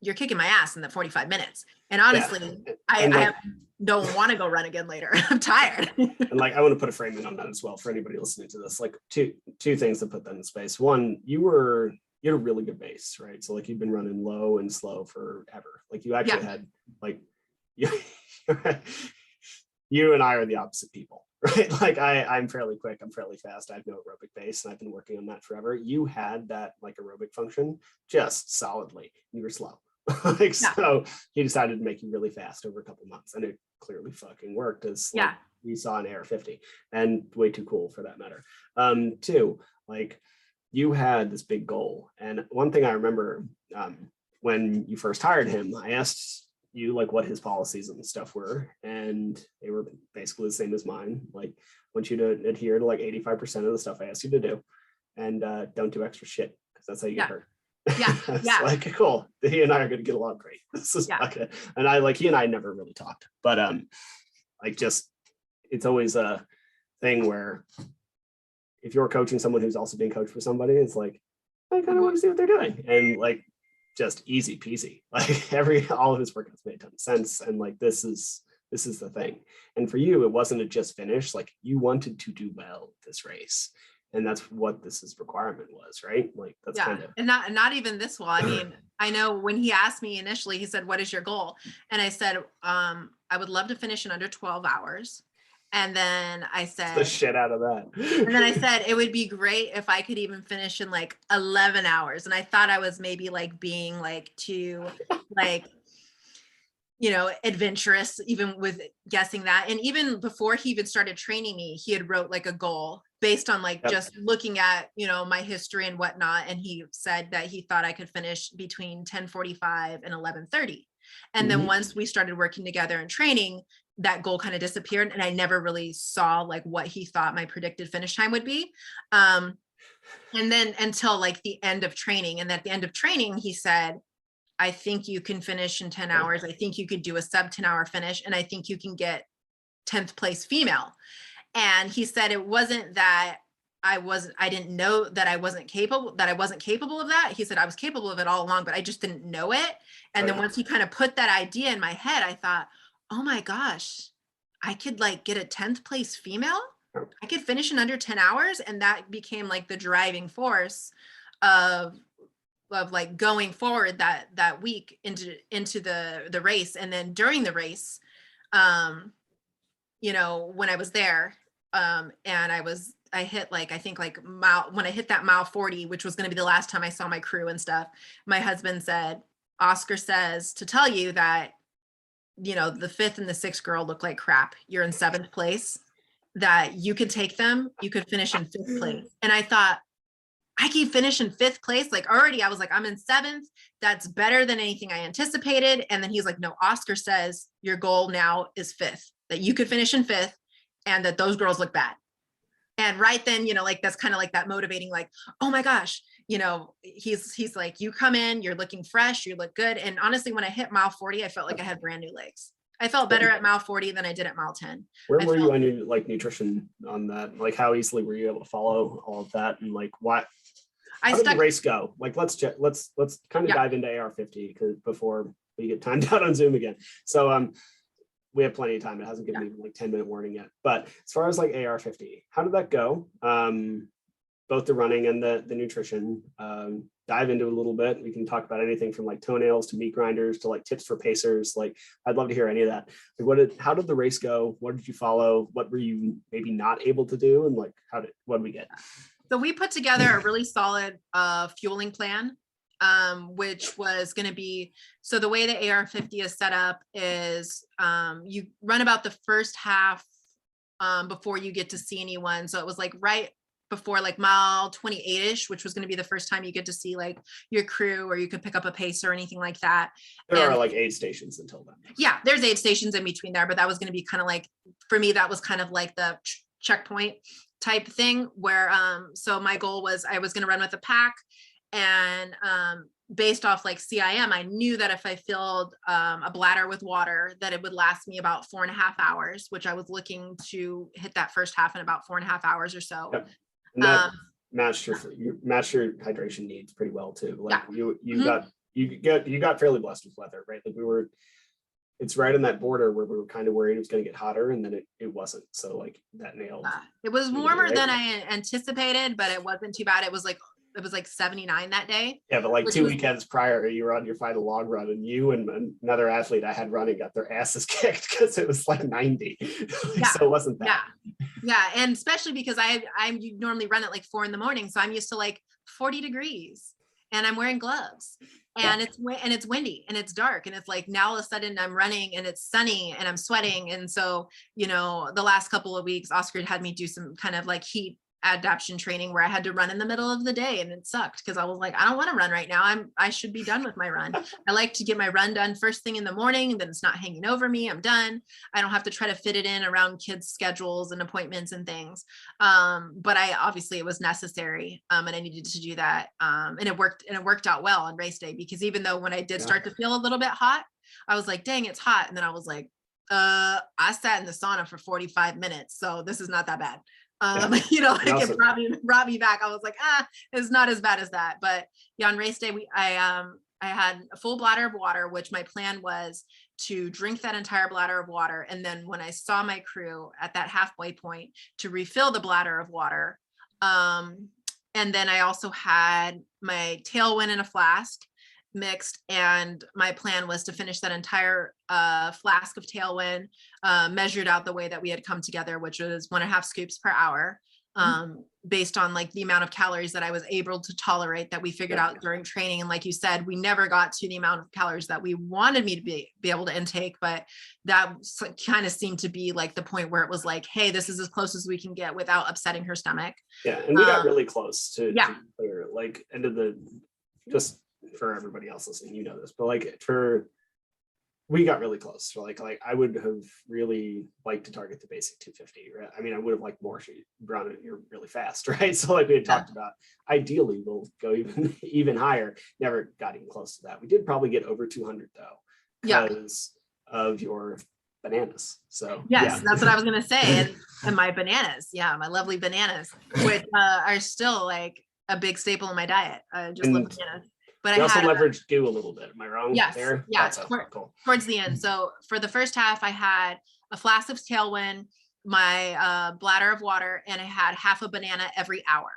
you're kicking my ass in the 45 minutes. And Yeah. honestly, I, And I like, have, don't want to go run again later. I'm tired. and like, I want to put a frame in on that as well for anybody listening to this. Like two things to put that in space. One, you had a really good base, right? So like you've been running low and slow forever. Like you actually Yeah. had like you, you and I are the opposite people, right? Like I'm fairly quick, I'm fairly fast. I have no aerobic base, and I've been working on that forever. You had that like aerobic function just solidly. You were slow. Like, Yeah. so he decided to make you really fast over a couple months, and it clearly fucking worked, as like Yeah. we saw an AR-50, and way too cool for that matter. Two, like you had this big goal, and one thing I remember, when you first hired him, I asked you like what his policies and stuff were, and they were basically the same as mine. Like, I want you to adhere to like 85% of the stuff I asked you to do, and don't do extra shit, because that's how you get Yeah. hurt. Yeah. It's Yeah. like, cool, he and I are going to get along great. This is Yeah. okay. And I like, he and I never really talked, but like, just, it's always a thing where if you're coaching someone who's also being coached for somebody, it's like, I kind of want to see what they're doing, and like, just easy peasy. Like all of his workouts made a ton of sense, and like this is the thing. And for you, it wasn't a just finish. Like you wanted to do well this race, and that's what this requirement was, right? Like that's Yeah. kind of And not even this well. I mean, I know when he asked me initially, he said, what is your goal? And I said, I would love to finish in under 12 hours. And then I the said, shit out of that. And then I said, it would be great if I could even finish in like 11 hours. And I thought I was maybe like being like too, like, adventurous, even with guessing that. And even before he even started training me, he had wrote like a goal based on like Yep. just looking at, my history and whatnot. And he said that he thought I could finish between 10:45 and 11:30. And then once we started working together and training, that goal kind of disappeared, and I never really saw like what he thought my predicted finish time would be. And then until like the end of training, and at the end of training, he said, I think you can finish in 10 hours. I think you could do a sub 10-hour finish, and I think you can get 10th place female. And he said it wasn't that I didn't know that I wasn't capable of that. He said I was capable of it all along, but I just didn't know it. And then once he kind of put that idea in my head, I thought, oh my gosh, I could like get a 10th place female. I could finish in under 10 hours. And that became like the driving force of like going forward that week into the race. And then during the race, when I was there, and I hit like, I think like when I hit that mile 40, which was going to be the last time I saw my crew and stuff, my husband said, Oscar says to tell you that, the 5th and the 6th girl look like crap. You're in 7th place, that you could take them. You could finish in 5th place. And I thought, I can finish in 5th place. Like already I was like, I'm in 7th. That's better than anything I anticipated. And then he's like, no, Oscar says your goal now is 5th, that you could finish in 5th, and that those girls look bad. And right then, like, that's kind of like that motivating, like, oh my gosh, he's like, you come in, you're looking fresh, you look good. And honestly, when I hit mile 40, I felt like I had brand new legs. I felt better at mile 40 than I did at mile 10. Where were you on your like nutrition on that? Like how easily were you able to follow all of that, and like how did the race go? Like let's kind of dive into AR-50 because before we get timed out on Zoom again. So we have plenty of time. It hasn't given me like 10-minute warning yet. But as far as like AR-50, how did that go? Both the running and the nutrition. dive into it a little bit. We can talk about anything from like toenails to meat grinders to like tips for pacers. Like, I'd love to hear any of that. Like, how did the race go? What did you follow? What were you maybe not able to do? And like, what did we get? So we put together a really solid fueling plan, which was going to be, so the way the AR50 is set up is you run about the first half before you get to see anyone. So it was like right before like mile 28-ish, which was going to be the first time you get to see like your crew, or you could pick up a pace or anything like that. There are like aid stations until then. Yeah, there's aid stations in between there, but that was going to be kind of like, for me, that was kind of like the checkpoint type thing where, so my goal was I was going to run with a pack, and based off like CIM, I knew that if I filled a bladder with water, that it would last me about 4.5 hours, which I was looking to hit that first half in about 4.5 hours or so. Yep. And that matched your hydration needs pretty well too. Like yeah. you got fairly blessed with weather, right? Like it's right on that border where we were kind of worried it was going to get hotter, and then it wasn't. So like that nailed. It was warmer than I anticipated, but it wasn't too bad. It was like 79 that day. Yeah, but like 2 weekends prior, you were on your final long run, and you and another athlete I had running got their asses kicked because it was like 90. So it wasn't that. Yeah, and especially because I normally run at like 4 a.m, so I'm used to like 40 degrees, and I'm wearing gloves, and it's windy and it's dark, and it's like now all of a sudden I'm running and it's sunny and I'm sweating, and so the last couple of weeks Oscar had me do some kind of like heat adaptation training where I had to run in the middle of the day, and it sucked because I was like, I don't want to run right now. I should be done with my run. I like to get my run done first thing in the morning, and then it's not hanging over me. I'm done. I don't have to try to fit it in around kids' schedules and appointments and things. But obviously it was necessary, and I needed to do that. And it worked out well on race day, because even though when I did start to feel a little bit hot, I was like, dang, it's hot. And then I was like, I sat in the sauna for 45 minutes. So this is not that bad. It brought me back. I was like, it's not as bad as that. But yeah, on race day, I had a full bladder of water, which my plan was to drink that entire bladder of water. And then when I saw my crew at that halfway point, to refill the bladder of water. And then I also had my tailwind in a flask mixed, and my plan was to finish that entire flask of tailwind measured out the way that we had come together, which was 1.5 scoops per hour, based on like the amount of calories that I was able to tolerate that we figured out during training. And like you said, we never got to the amount of calories that we wanted me to be able to intake, but that kind of seemed to be like the point where it was like, hey, this is as close as we can get without upsetting her stomach. Yeah, and we got really close to clear, like end of the, just for everybody else listening, this, but like we got really close. So like I would have really liked to target the basic 250. Right? I mean, I would have liked more. Brianna, you're really fast, right? So like we had talked about, ideally we'll go even higher. Never got even close to that. We did probably get over 200 though, because of your bananas. So yes, that's what I was gonna say. And my bananas, my lovely bananas, which are still like a big staple in my diet. I just love bananas. But I also leveraged dew a little bit. Am I wrong? Yes. There? Yeah. Cool. Towards the end. So for the first half, I had a flask of tailwind, my bladder of water, and I had half a banana every hour.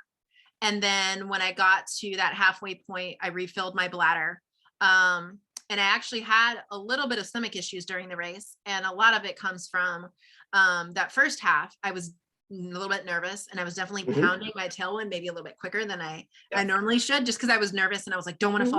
And then when I got to that halfway point, I refilled my bladder. And I actually had a little bit of stomach issues during the race. And a lot of it comes from that first half. I was a little bit nervous, and I was definitely pounding my tailwind maybe a little bit quicker than I normally should, just because I was nervous and I was like, don't want to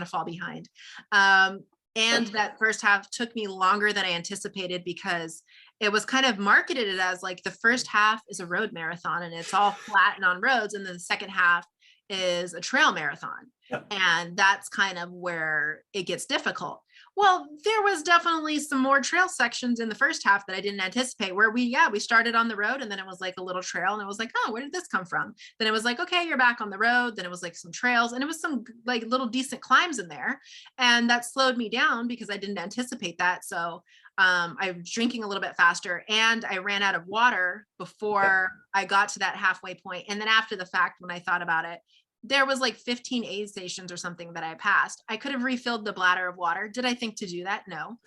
fall behind. And that first half took me longer than I anticipated, because it was kind of marketed as like the first half is a road marathon and it's all flat and on roads, and then the second half is a trail marathon. And that's kind of where it gets difficult. Well, there was definitely some more trail sections in the first half that I didn't anticipate, where we started on the road, and then it was like a little trail, and it was like, oh, where did this come from? Then it was like, okay, you're back on the road. Then it was like some trails, and it was some like little decent climbs in there. And that slowed me down because I didn't anticipate that. So I was drinking a little bit faster, and I ran out of water before I got to that halfway point. And then after the fact, when I thought about it, there was like 15 aid stations or something that I passed. I could have refilled the bladder of water. Did I think to do that? No.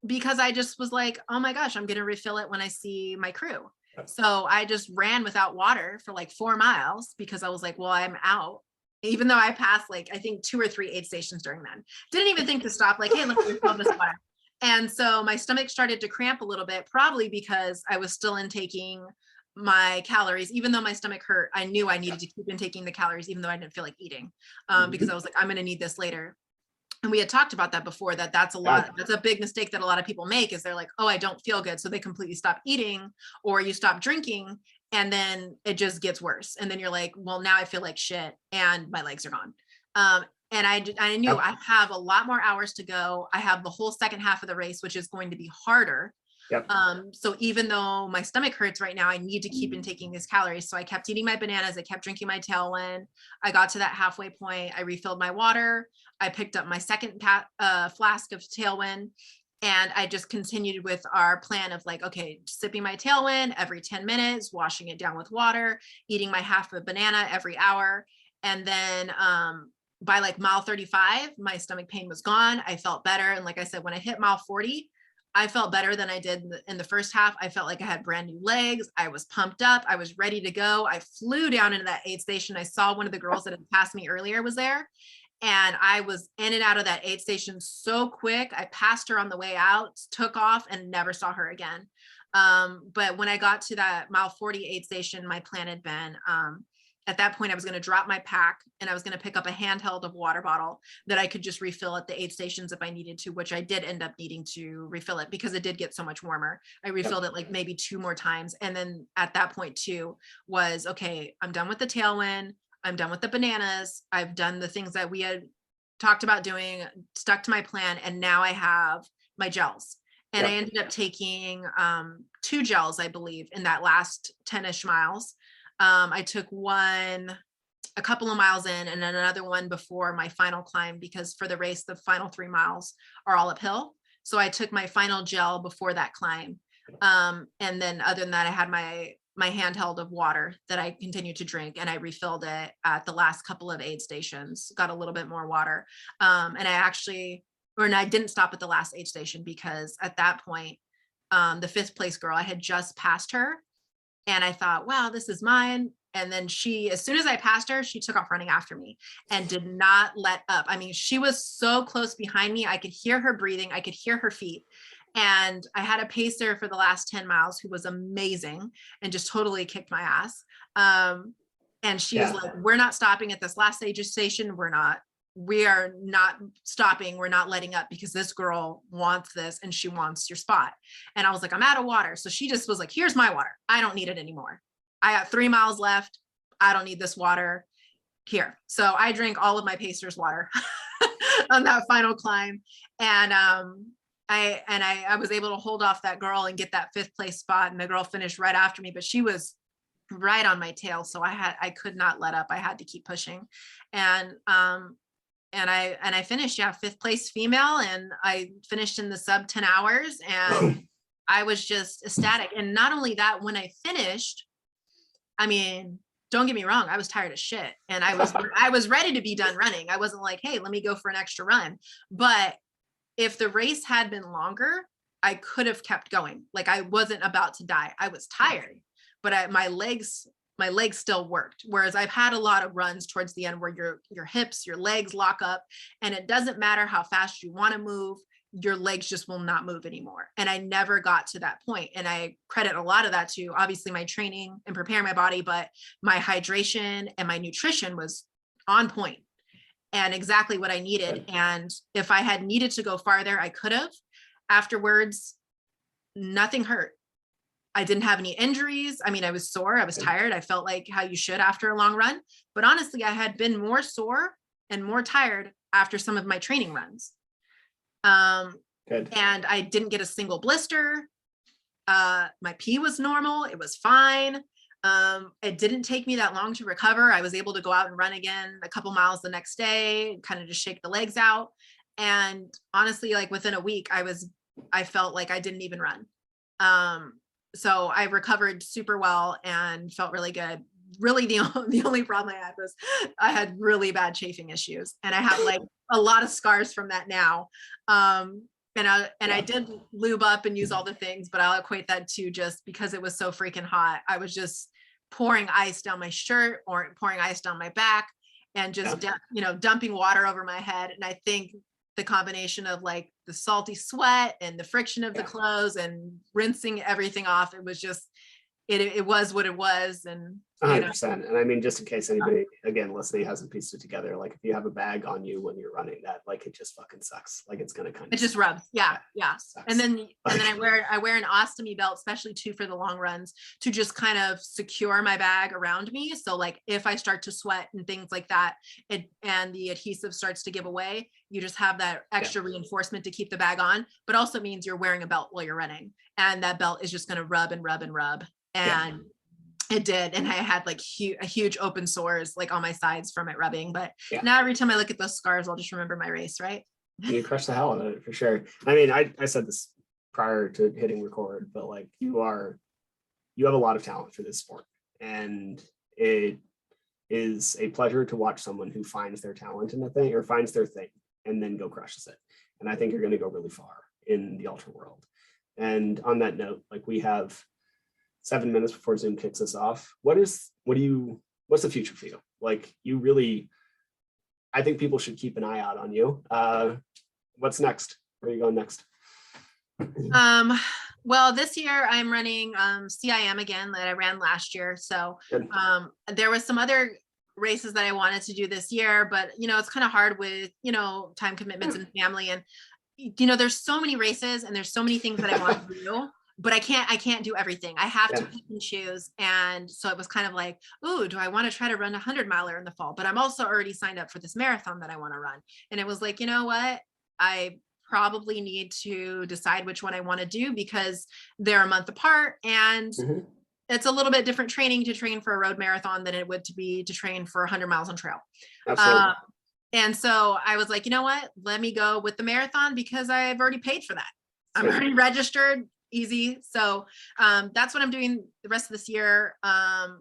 Because I just was like, oh my gosh, I'm going to refill it when I see my crew. So I just ran without water for like 4 miles, because I was like, well, I'm out. even though I passed like, I think 2 or 3 aid stations during then. Didn't even think to stop, like, hey, let me refill this water. And so my stomach started to cramp a little bit, probably because I was still intaking my calories. Even though my stomach hurt, I knew I needed to keep intaking the calories, even though I didn't feel like eating, because I was like, I'm going to need this later. And we had talked about that before, that's a big mistake that a lot of people make, is they're like, oh, I don't feel good. So they completely stop eating, or you stop drinking, and then it just gets worse. And then you're like, well, now I feel like shit and my legs are gone. And I knew I have a lot more hours to go. I have the whole second half of the race, which is going to be harder. Yep. So even though my stomach hurts right now, I need to keep intaking these calories. So I kept eating my bananas. I kept drinking my Tailwind. I got to that halfway point. I refilled my water. I picked up my second flask of Tailwind. And I just continued with our plan of like, okay, sipping my Tailwind every 10 minutes, washing it down with water, eating my half of a banana every hour. And then by like mile 35, my stomach pain was gone. I felt better. And like I said, when I hit mile 40, I felt better than I did in the first half. I felt like I had brand new legs. I was pumped up. I was ready to go. I flew down into that aid station. I saw one of the girls that had passed me earlier was there. And I was in and out of that aid station so quick. I passed her on the way out, took off, and never saw her again. But when I got to that mile 40 aid station, my plan had been, at that point, I was going to drop my pack and I was going to pick up a handheld of water bottle that I could just refill at the aid stations if I needed to, which I did end up needing to refill it because it did get so much warmer. I refilled it like maybe 2 more times. And then at that point too was, okay, I'm done with the Tailwind. I'm done with the bananas. I've done the things that we had talked about doing, stuck to my plan. And now I have my gels. And I ended up taking 2 gels, I believe, in that last 10-ish miles. I took one a couple of miles in and then another one before my final climb, because for the race, the final 3 miles are all uphill. So I took my final gel before that climb. And then other than that, I had my handheld of water that I continued to drink, and I refilled it at the last couple of aid stations, got a little bit more water. And I didn't stop at the last aid station because at that point, the 5th place girl, I had just passed her. And I thought, wow, this is mine. And then as soon as I passed her, she took off running after me and did not let up. I mean, she was so close behind me. I could hear her breathing. I could hear her feet. And I had a pacer for the last 10 miles who was amazing and just totally kicked my ass. And she was like, we're not stopping at this last aid station. We are not stopping. We're not letting up because this girl wants this and she wants your spot. And I was like, I'm out of water. So she just was like, here's my water. I don't need it anymore. I got 3 miles left. I don't need this water here. So I drank all of my pacer's water on that final climb. And I was able to hold off that girl and get that 5th place spot. And the girl finished right after me, but she was right on my tail. So I could not let up. I had to keep pushing. And I finished, 5th place female, and I finished in the sub 10 hours, and I was just ecstatic. And not only that, when I finished, I mean, don't get me wrong, I was tired of shit, and I was ready to be done running. I wasn't like, hey, let me go for an extra run. But if the race had been longer, I could have kept going. Like, I wasn't about to die. I was tired, but my legs still worked. Whereas I've had a lot of runs towards the end where your hips, your legs lock up, and it doesn't matter how fast you want to move, your legs just will not move anymore. And I never got to that point. And I credit a lot of that to obviously my training and preparing my body, but my hydration and my nutrition was on point and exactly what I needed. And if I had needed to go farther, I could have. Afterwards, nothing hurt. I didn't have any injuries. I mean, I was sore. I was tired. I felt like how you should after a long run. But honestly, I had been more sore and more tired after some of my training runs. Good. And I didn't get a single blister. My pee was normal. It was fine. It didn't take me that long to recover. I was able to go out and run again a couple miles the next day, kind of just shake the legs out. And honestly, like within a week, I felt like I didn't even run. So I recovered super well and felt really good. Really, the only problem I had was I had really bad chafing issues, and I have like a lot of scars from that now. I did lube up and use all the things, but I'll equate that to just because it was so freaking hot. I was just pouring ice down my shirt or pouring ice down my back. and Yeah. just, dumping water over my head. And I think the combination of like the salty sweat and the friction of the Yeah. clothes and rinsing everything off, it was just, it was what it was. And, 100%. And I mean, just in case anybody, again, listening hasn't pieced it together, like if you have a bag on you when you're running, that like it just fucking sucks. Like it's gonna kind it of just rubs. Yeah. sucks. And then I wear an ostomy belt, especially too for the long runs, to just kind of secure my bag around me. So like if I start to sweat and things like that, and the adhesive starts to give away, you just have that extra reinforcement to keep the bag on, but also means you're wearing a belt while you're running. And that belt is just gonna rub and rub and rub. And it did. And I had like huge open sores like on my sides from it rubbing. But now every time I look at those scars, I'll just remember my race, right? You crush the hell out of it for sure. I mean, I said this prior to hitting record, but like you have a lot of talent for this sport. And it is a pleasure to watch someone who finds their talent in a thing or finds their thing and then go crushes it. And I think you're going to go really far in the ultra world. And on that note, like we have 7 minutes before Zoom kicks us off. What's the future for you? Like you really, I think people should keep an eye out on you. What's next? Where are you going next? Well, this year I'm running CIM again that I ran last year. So there was some other races that I wanted to do this year, but it's kind of hard with time commitments and family, and there's so many races and there's so many things that I want to do. But I can't do everything. I have to pick and choose. And so it was kind of like, ooh, do I want to try to run a 100-miler in the fall? But I'm also already signed up for this marathon that I want to run. And it was like, you know what? I probably need to decide which one I want to do because they're a month apart. And it's a little bit different training to train for a road marathon than it would to train for 100 miles on trail. Absolutely. And so I was like, you know what? Let me go with the marathon because I've already paid for that. I'm already registered. Easy. So that's what I'm doing the rest of this year. I'm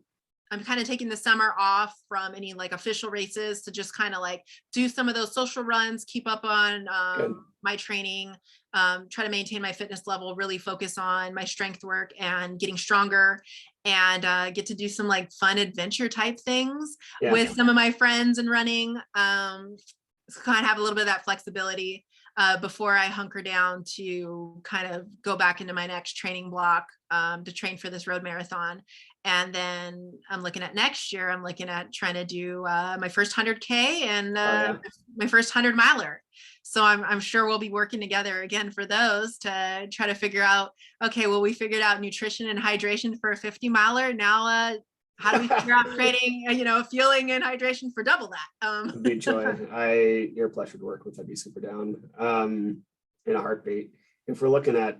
kind of taking the summer off from any like official races to just kind of like do some of those social runs, keep up on my training, try to maintain my fitness level, really focus on my strength work and getting stronger, and get to do some like fun adventure type things with some of my friends and running. So kind of have a little bit of that flexibility before I hunker down to kind of go back into my next training block to train for this road marathon. And then I'm looking at next year, I'm looking at trying to do my first 100K and my first 100-miler. So I'm sure we'll be working together again for those to try to figure out, okay, well, we figured out nutrition and hydration for a 50-miler. Now, how do we figure out creating, fueling and hydration for double that? Big joy. You're a pleasure to work with. I'd be super down in a heartbeat. If we're looking at,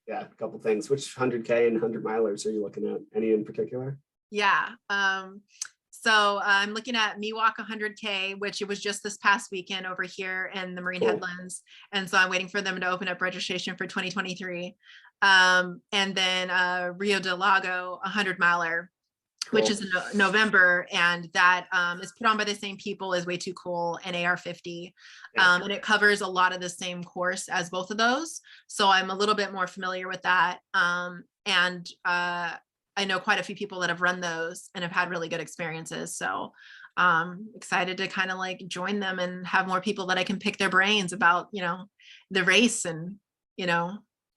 a couple things, which 100K and 100 milers are you looking at? Any in particular? Yeah. So I'm looking at Miwok 100K, which it was just this past weekend over here in the Marine Headlands. And so I'm waiting for them to open up registration for 2023. And then Rio de Lago 100-miler, which is in November, and that is put on by the same people as Way Too Cool and AR50. And it covers a lot of the same course as both of those. So I'm a little bit more familiar with that. And I know quite a few people that have run those and have had really good experiences. So excited to kind of like join them and have more people that I can pick their brains about, the race. And,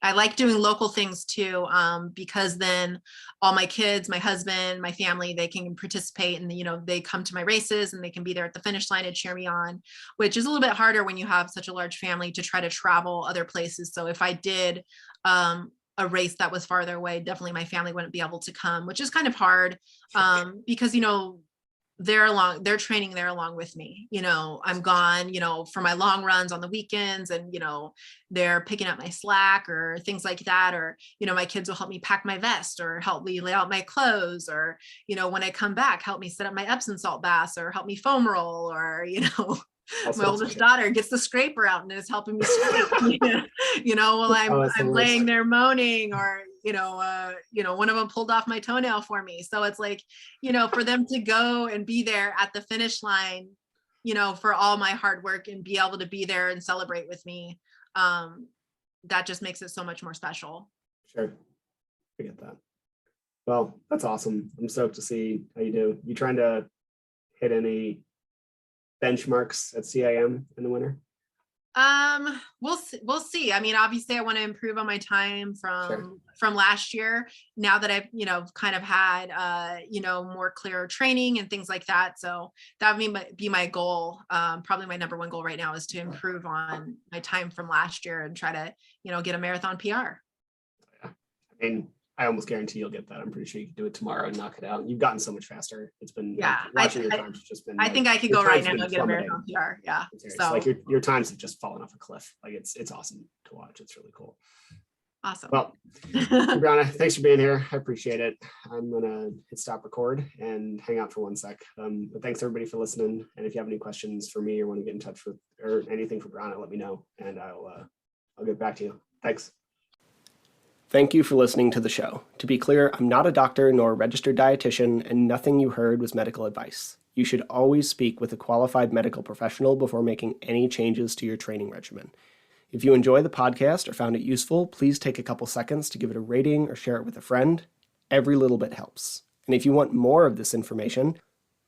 I like doing local things too, because then all my kids, my husband, my family, they can participate, and they come to my races and they can be there at the finish line and cheer me on, which is a little bit harder when you have such a large family to try to travel other places. So if I did a race that was farther away, definitely my family wouldn't be able to come, which is kind of hard because, they're training there along with me. I'm gone, for my long runs on the weekends, and, they're picking up my slack or things like that. Or, my kids will help me pack my vest or help me lay out my clothes, or, when I come back, help me set up my Epsom salt baths or help me foam roll, or, my oldest daughter gets the scraper out and is helping me scrape, while I'm laying there moaning, or, one of them pulled off my toenail for me. So it's like, for them to go and be there at the finish line, for all my hard work and be able to be there and celebrate with me, that just makes it so much more special. Sure. I get that. Well, that's awesome. I'm stoked to see how you do. You trying to hit any benchmarks at CIM in the winter? We'll see. I mean, obviously I want to improve on my time from last year, now that I've, kind of had, more clear training and things like that. So that would be my goal. Probably my number one goal right now is to improve on my time from last year and try to, get a marathon PR. Yeah. I mean, I almost guarantee you'll get that. I'm pretty sure you can do it tomorrow and knock it out. You've gotten so much faster. It's been watching your times just been. I think I could go right now and get a marathon PR. Yeah. So like your times have just fallen off a cliff. Like it's awesome to watch. It's really cool. Awesome. Well, Brianna, thanks for being here. I appreciate it. I'm gonna hit stop record and hang out for 1 sec. But thanks everybody for listening. And if you have any questions for me or want to get in touch with or anything for Brianna, let me know and I'll get back to you. Thanks. Thank you for listening to the show. To be clear, I'm not a doctor nor a registered dietitian, and nothing you heard was medical advice. You should always speak with a qualified medical professional before making any changes to your training regimen. If you enjoy the podcast or found it useful, please take a couple seconds to give it a rating or share it with a friend. Every little bit helps. And if you want more of this information,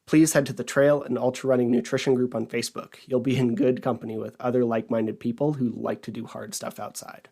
please head to the Trail and Ultra Running Nutrition group on Facebook. You'll be in good company with other like-minded people who like to do hard stuff outside.